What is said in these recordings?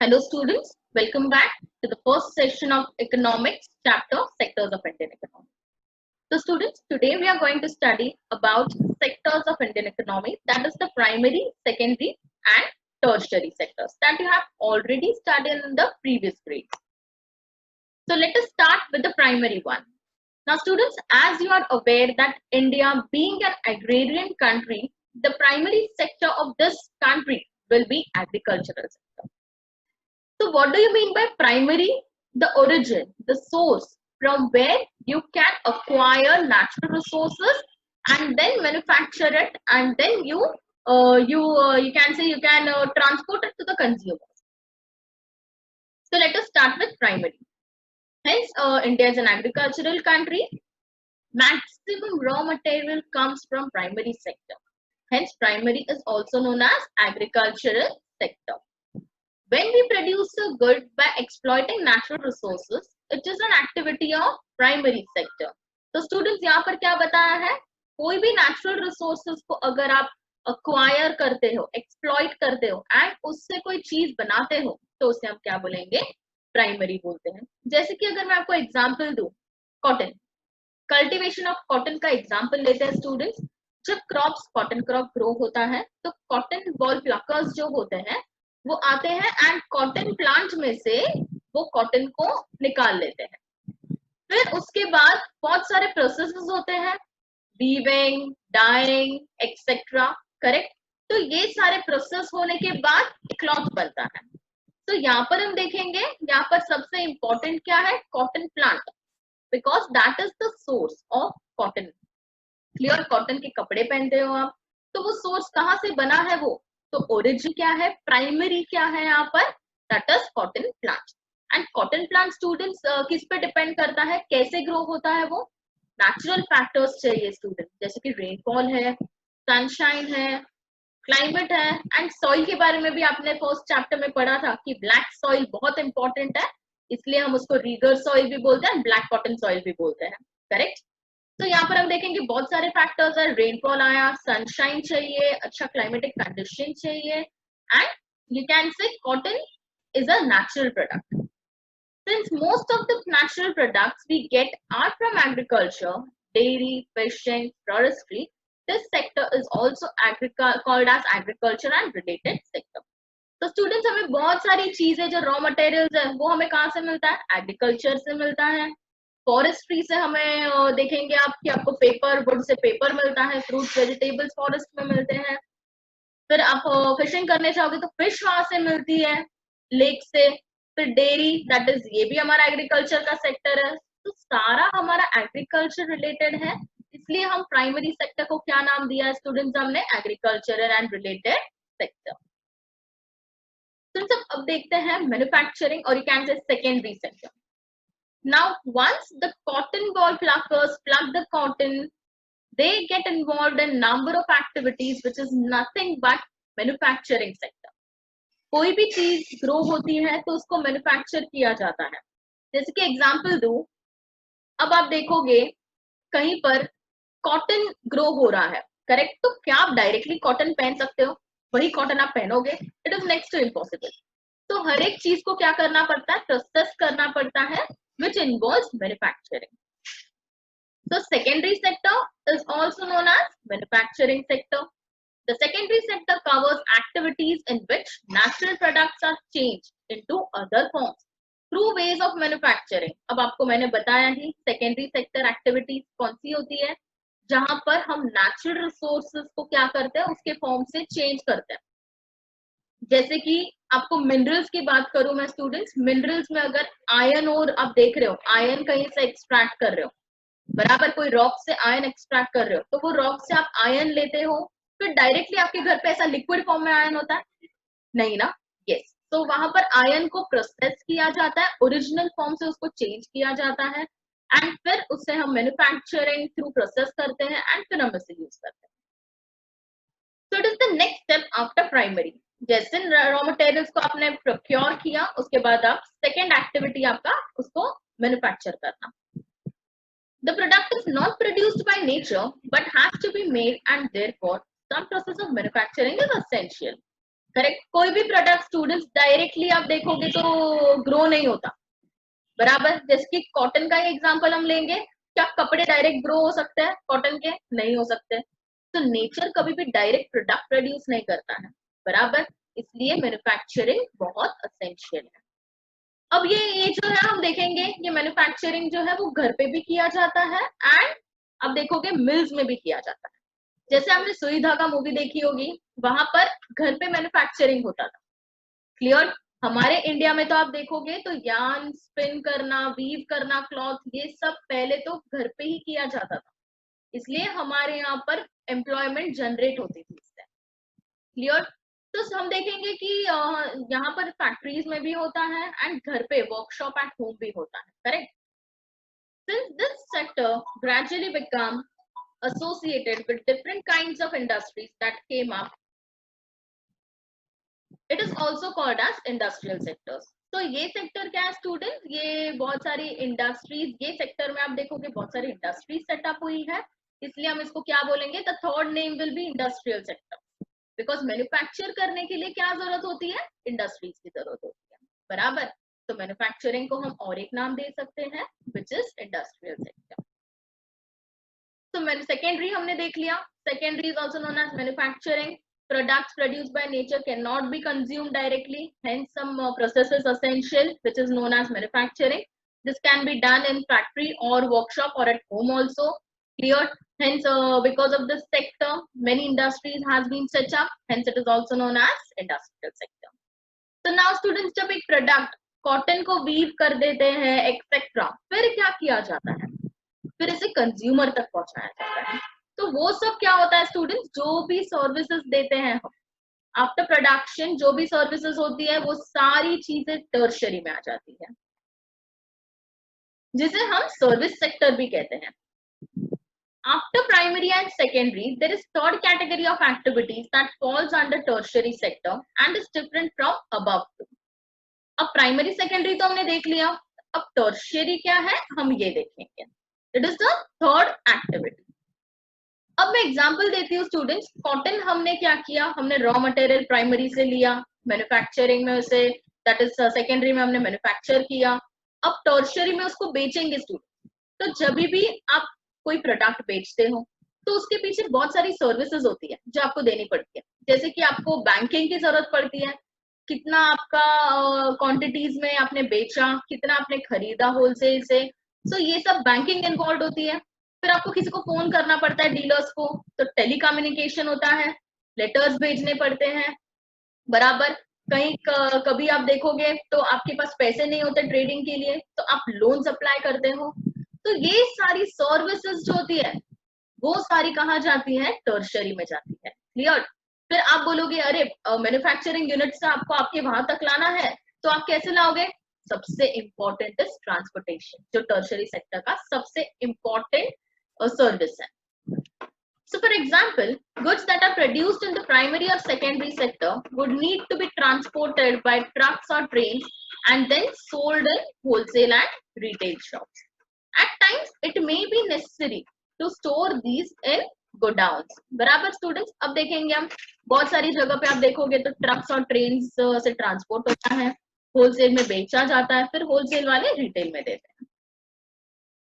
Hello students, welcome back to the first session of economics chapter sectors of Indian economy. So students, today we are going to study about sectors of Indian economy, that is the primary, secondary and tertiary sectors that you have already studied in the previous grades. So let us start with the primary one. Now students, as you are aware that India being an agrarian country, the primary sector of this country will be agricultural sector. So what do you mean by primary? The origin, the source from where you can acquire natural resources and then manufacture it, and then you can say you can transport it to the consumers. So let us start with primary. Hence, India is an agricultural country. Maximum raw material comes from primary sector. Hence, primary is also known as agricultural sector. When we produce a good by exploiting natural resources, it is an activity of primary sector. तो students यहाँ पर क्या बताया है? कोई भी natural resources को अगर आप acquire करते हो, exploit करते हो, and उससे कोई चीज बनाते हो, तो उसे हम क्या बोलेंगे? Primary बोलते हैं. जैसे कि अगर मैं आपको example दूं, cotton, cultivation of cotton का example लेते हैं students. जब crops cotton crop grow होता है, तो cotton ball pluckers जो होते हैं, वो आते हैं एंड कॉटन प्लांट में से वो कॉटन को निकाल लेते हैं. फिर उसके बाद बहुत सारे प्रोसेसेस होते हैं, वीविंग, डाइंग एक्सेट्रा, करेक्ट. तो ये सारे प्रोसेस होने के बाद क्लॉथ बनता है. तो यहाँ पर हम देखेंगे, यहाँ पर सबसे इंपॉर्टेंट क्या है? Cotton plant, because that is the source of cotton. Clear? Cotton के कपड़े पहनते हो आप, तो वो सोर्स कहाँ से बना है? वो तो ओरिजिन क्या है? प्राइमरी क्या है यहाँ पर? That is cotton plant. And cotton plant students किस पे डिपेंड करता है? कैसे ग्रो होता है वो? नेचुरल फैक्टर्स चाहिए स्टूडेंट, जैसे कि रेनफॉल है, सनशाइन है, क्लाइमेट है, एंड सॉइल के बारे में भी आपने फर्स्ट चैप्टर में पढ़ा था कि ब्लैक सॉइल बहुत इंपॉर्टेंट है, इसलिए हम उसको रीगर सॉइल भी बोलते हैं, ब्लैक कॉटन सॉइल भी बोलते हैं, करेक्ट. तो यहाँ पर हम देखेंगे बहुत सारे फैक्टर्स है. रेनफॉल आया, सनशाइन चाहिए, अच्छा क्लाइमेटिक कंडीशन चाहिए, and you can say cotton is a natural product. Since most of the natural products we get are from agriculture, dairy, fishing, forestry, this sector is also called as agriculture and related sector. तो students, हमें बहुत सारी चीजें जो raw materials है वो हमें कहाँ से मिलता है? एग्रीकल्चर से मिलता है. फॉरेस्ट्री से हमें देखेंगे आप कि आपको पेपर, वुड से पेपर मिलता है, फ्रूट्स वेजिटेबल्स फॉरेस्ट में मिलते हैं. फिर आप फिशिंग करने चाहोगे तो फिश वहां से मिलती है, लेक से. फिर डेयरी, दैट इज, ये भी हमारा एग्रीकल्चर का सेक्टर है. तो सारा हमारा एग्रीकल्चर रिलेटेड है, इसलिए हम प्राइमरी सेक्टर को क्या नाम दिया है स्टूडेंट्स? हमने एग्रीकल्चर एंड रिलेटेड सेक्टर. अब देखते हैं मैन्युफैक्चरिंग और यू कैन से secondary sector. Now, once the cotton ball pluckers pluck the cotton, they get involved in number of activities, which is nothing but manufacturing sector. कोई भी चीज grow होती है तो उसको मैन्युफैक्चर किया जाता है. जैसे कि एग्जांपल दूं, अब आप देखोगे कहीं पर कॉटन ग्रो हो रहा है, करेक्ट, तो क्या आप डायरेक्टली कॉटन पहन सकते हो? वही कॉटन आप पहनोगे? It is next to impossible. तो हर एक चीज को क्या करना पड़ता है? प्रोसेस करना पड़ता है, which involves manufacturing. So secondary sector is also known as manufacturing sector. The secondary sector covers activities in which natural products are changed into other forms through ways of manufacturing. अब आपको मैंने बताया ही secondary sector activities कौन सी होती है, जहां पर हम natural resources को क्या करते हैं? उसके फॉर्म से चेंज करते हैं. जैसे कि आपको मिनरल्स की बात करूं मैं स्टूडेंट्स, मिनरल्स में अगर आयरन और आप देख रहे हो, आयरन कहीं से एक्सट्रैक्ट कर रहे हो, बराबर, कोई रॉक से आयरन एक्सट्रैक्ट कर रहे हो, तो वो रॉक से आप आयरन लेते हो, फिर डायरेक्टली आपके घर पे ऐसा लिक्विड फॉर्म में आयरन होता है? नहीं ना. यस. तो वहां पर आयरन को प्रोसेस किया जाता है, ओरिजिनल फॉर्म से उसको चेंज किया जाता है, एंड फिर उससे हम मैन्युफैक्चरिंग थ्रू प्रोसेस करते हैं, एंड फिर हम इसे यूज करते हैं. So it is the next step after primary. जैसे रॉ मटेरियल्स को आपने प्रोक्योर किया, उसके बाद आप सेकेंड एक्टिविटी आपका उसको मैन्युफैक्चर करना. The product is not produced by nature but has to be made, and therefore some process of manufacturing is essential, correct. कोई भी प्रोडक्ट स्टूडेंट्स डायरेक्टली आप देखोगे तो ग्रो नहीं होता, बराबर। जैसे कि कॉटन का ही एग्जांपल हम लेंगे, क्या कपड़े डायरेक्ट ग्रो हो सकते हैं कॉटन के? नहीं हो सकते। तो नेचर कभी भी डायरेक्ट प्रोडक्ट प्रोड्यूस नहीं करता है, बराबर। इसलिए मैन्युफैक्चरिंग बहुत असेंशियल है। अब ये जो है हम देखेंगे, ये मैन्युफैक्चरिंग जो है वो घर पे भी किया जाता है एंड अब देखोगे मिल्स में भी किया जाता है। जैसे आपने सुई धागा मूवी देखी होगी, वहां पर घर पे मैन्युफैक्चरिंग होता था, क्लियर। हमारे इंडिया में तो आप देखोगे तो यार्न स्पिन करना, वीव करना क्लॉथ, ये सब पहले तो घर पे ही किया जाता था, इसलिए हमारे यहाँ पर एम्प्लॉयमेंट जनरेट होती थी इससे, क्लियर। तो हम देखेंगे कि यहाँ पर फैक्ट्रीज में भी होता है एंड घर पे वर्कशॉप एट होम भी होता है, correct. Since this sector gradually became associated with different kinds of industries that came up, it is also called as industrial sectors. तो ये सेक्टर क्या है स्टूडेंट? ये बहुत सारी इंडस्ट्रीज, ये सेक्टर में आप देखोगे बहुत सारी इंडस्ट्रीज सेटअप हुई है, इसलिए हम इसको क्या बोलेंगे? The third name will be industrial sector, because manufacture करने के लिए क्या जरूरत होती है? इंडस्ट्रीज की जरूरत होती है, बराबर। तो मैन्युफैक्चरिंग को हम और एक नाम दे सकते हैं, विच इज इंडस्ट्रियल सेक्टर। तो सेकेंडरी हमने देख लिया, secondary is also known as manufacturing. Products produced by nature cannot be consumed directly, hence some process is essential, which is known as manufacturing. This can be done in factory or workshop or at home also, clear. Hence because of this sector many industries has been set up, hence it is also known as industrial sector. So now students, जब एक product cotton को weave कर देते हैं etcetera, फिर क्या किया जाता है? फिर इसे कंज्यूमर तक पहुंचाया जाता है। तो वो सब क्या होता है स्टूडेंट्स? जो भी सर्विसेज देते हैं हम आफ्टर प्रोडक्शन, जो भी सर्विसेज होती है वो सारी चीजें टर्शरी में आ जाती है, जिसे हम सर्विस सेक्टर भी कहते हैं। After primary and secondary, there is third category of activities that falls under tertiary sector and is different from above two. अब प्राइमरी सेकेंडरी तो हमने देख लिया, अब टर्शियरी क्या है हम ये देखेंगे। It is the third activity. अब मैं एग्जांपल देती हूँ स्टूडेंट्स। कॉटन हमने क्या किया? हमने रॉ मटेरियल प्राइमरी से लिया, मैन्युफैक्चरिंग में उसे, दैट इज सेकेंडरी में हमने मैन्युफैक्चर किया, अब टर्शियरी में उसको बेचेंगे स्टूडेंट। तो जब भी आप कोई प्रोडक्ट बेचते हो तो उसके पीछे बहुत सारी सर्विसेज होती है जो आपको देनी पड़ती है। जैसे कि आपको बैंकिंग की जरूरत पड़ती है, कितना आपका क्वांटिटीज में आपने बेचा, कितना आपने खरीदा होलसेल से, सो ये सब बैंकिंग इन्वॉल्व होती है। फिर आपको किसी को फोन करना पड़ता है, डीलर्स को, तो टेलीकम्युनिकेशन होता है, लेटर्स भेजने पड़ते हैं, बराबर। कहीं कभी आप देखोगे तो आपके पास पैसे नहीं होते ट्रेडिंग के लिए, तो आप लोन अप्लाई करते हो। तो ये सारी सर्विसेज जो होती है वो सारी कहाँ जाती है? टर्शरी में जाती है, क्लियर। फिर आप बोलोगे अरे मैन्युफैक्चरिंग यूनिट से आपको आपके वहां तक लाना है, तो आप कैसे लाओगे? सबसे इंपॉर्टेंट इज ट्रांसपोर्टेशन, जो टर्शरी सेक्टर का सबसे इंपॉर्टेंट सर्विस है। So for example, goods that are produced in the primary or secondary sector would need to be transported by trucks or trains and then sold in wholesale and retail shops. At times, it may be necessary to store these in godowns. बराबर students. अब देखेंगे हम बहुत सारी जगह पे आप देखोगे तो ट्रक्स और ट्रेन से ट्रांसपोर्ट होता है, होलसेल में बेचा जाता है, फिर होलसेल वाले रिटेल में देते हैं।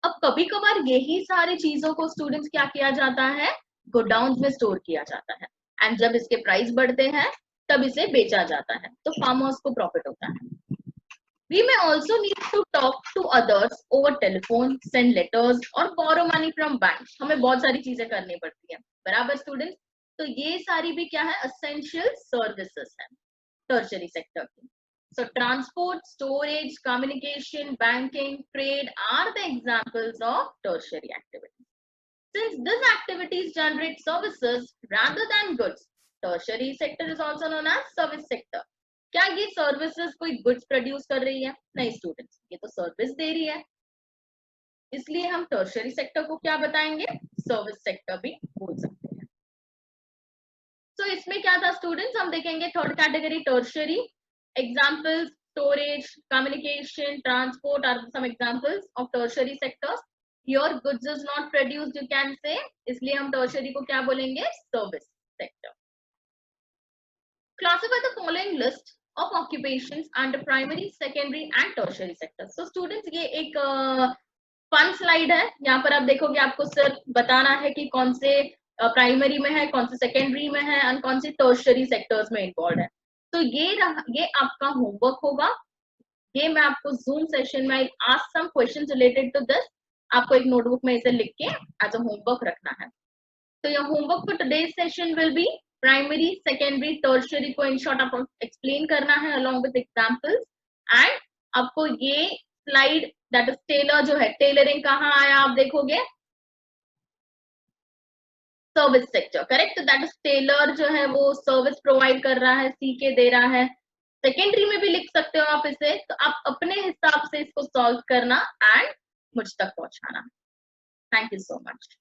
अब कभी कभार यही सारी चीजों को स्टूडेंट्स क्या किया जाता है? गोडाउन में स्टोर किया जाता है, एंड जब इसके प्राइस बढ़ते हैं तब इसे बेचा जाता है, तो फार्म हाउस को प्रॉफिट होता है। We may also need to talk to others over telephone, send letters or borrow money from banks. हमें बहुत सारी चीजें करनी पड़ती है, बराबर स्टूडेंट्स। तो ये सारी भी क्या है? एसेंशियल सर्विसेज है टर्शरी सेक्टर की। So transport, storage, communication, banking, trade are the examples of tertiary activities. Since these activities generate services rather than goods, tertiary sector is also known as service sector. क्या ये services कोई goods produce कर रही है? नहीं students, ये तो service दे रही है, इसलिए हम टर्शियरी सेक्टर को क्या बताएंगे? सर्विस सेक्टर भी बोल सकते हैं। तो इसमें क्या था स्टूडेंट्स? हम देखेंगे third category tertiary. Examples, storage, communication, transport are some examples of tertiary sectors. Here goods is not produced, you can say, इसलिए हम टर्शियरी को क्या बोलेंगे? Service sector. Classify the following list of occupations under primary, secondary and tertiary sectors. So students, ये एक fun slide है. यहाँ पर आप देखोगे आपको सिर्फ बताना है कि कौन से प्राइमरी में है, कौन से सेकेंडरी में है और कौन से टर्शियरी सेक्टर्स में इन्वॉल्व है. तो ये आपका होमवर्क होगा. ये मैं आपको जूम सेशन में ask some questions related to this. आपको एक नोटबुक में इसे लिख के एज अ होमवर्क रखना है. तो your homework for today's session will be primary, secondary, tertiary को इन शॉर्ट आपको एक्सप्लेन करना है अलोंग विद एग्जांपल्स. एंड आपको ये स्लाइड दैट इज टेलर जो है, टेलरिंग कहाँ आया आप देखोगे, service sector. Correct. That is tailor जो है वो सर्विस प्रोवाइड कर रहा है, सी के दे रहा है. सेकेंडरी में भी लिख सकते हो आप इसे. तो आप अपने हिसाब से इसको सॉल्व करना एंड मुझ तक पहुंचाना. Thank you so much.